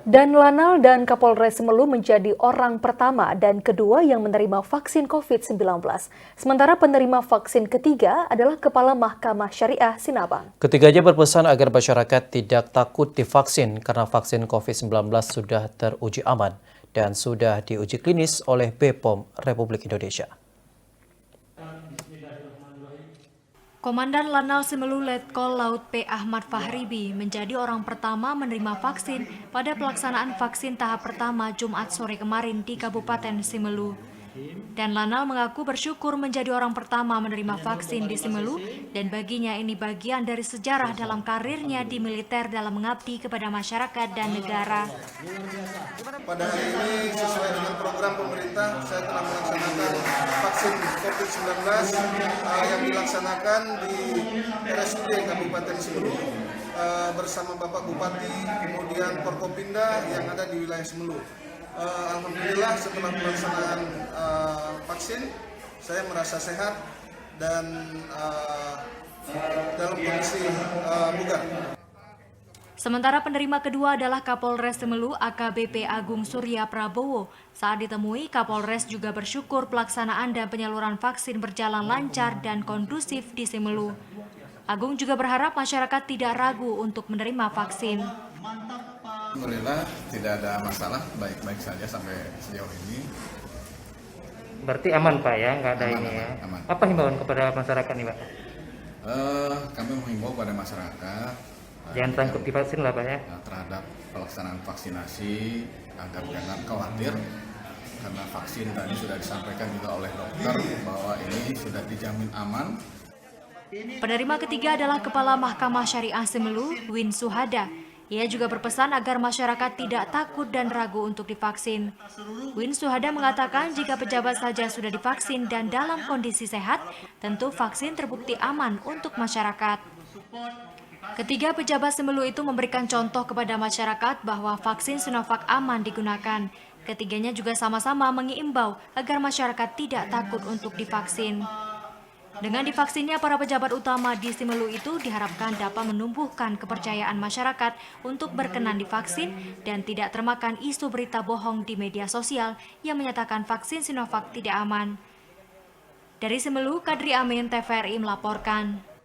Dan Lanal dan Kapolres Semelu menjadi orang pertama dan kedua yang menerima vaksin COVID-19. Sementara penerima vaksin ketiga adalah Kepala Mahkamah Syariah Sinabang. Ketiganya berpesan agar masyarakat tidak takut divaksin karena vaksin COVID-19 sudah teruji aman dan sudah diuji klinis oleh BPOM Republik Indonesia. Komandan Lanal Semelu Letkol Laut P. Ahmad Fahribi menjadi orang pertama menerima vaksin pada pelaksanaan vaksin tahap pertama Jumat sore kemarin di Kabupaten Semelu. Dan Lanal mengaku bersyukur menjadi orang pertama menerima vaksin di Semelu dan baginya ini bagian dari sejarah dalam karirnya di militer dalam mengabdi kepada masyarakat dan negara. Pada hari ini sesuai dengan program pemerintah, saya telah melaksanakan vaksin COVID-19 yang dilaksanakan di RSUD Kabupaten Semelu bersama Bapak Bupati, kemudian Forkopimda yang ada di wilayah Semelu. Alhamdulillah setelah pelaksanaan vaksin, saya merasa sehat dan dalam kondisi bugar. Sementara penerima kedua adalah Kapolres Semelu AKBP Agung Surya Prabowo. Saat ditemui, Kapolres juga bersyukur pelaksanaan dan penyaluran vaksin berjalan lancar dan kondusif di Semelu. Agung juga berharap masyarakat tidak ragu untuk menerima vaksin. Alhamdulillah tidak ada masalah, baik-baik saja sampai sejauh ini. Berarti aman Pak ya, nggak ada aman, ini aman, ya? Aman. Apa himbauan kepada masyarakat nih Pak? Kami menghimbau kepada masyarakat Jangan takut divaksin lah Pak ya? Terhadap pelaksanaan vaksinasi agar jangan khawatir karena vaksin tadi sudah disampaikan juga oleh dokter bahwa ini sudah dijamin aman. Penerima ketiga adalah Kepala Mahkamah Syariah Semelu, Win Suhada. Ia juga berpesan agar masyarakat tidak takut dan ragu untuk divaksin. Win Suhada mengatakan jika pejabat saja sudah divaksin dan dalam kondisi sehat, tentu vaksin terbukti aman untuk masyarakat. Ketiga pejabat Semelu itu memberikan contoh kepada masyarakat bahwa vaksin Sinovac aman digunakan. Ketiganya juga sama-sama mengimbau agar masyarakat tidak takut untuk divaksin. Dengan divaksinnya para pejabat utama di Semelu itu diharapkan dapat menumbuhkan kepercayaan masyarakat untuk berkenan divaksin dan tidak termakan isu berita bohong di media sosial yang menyatakan vaksin Sinovac tidak aman. Dari Semelu, Kadri Amin, TVRI melaporkan.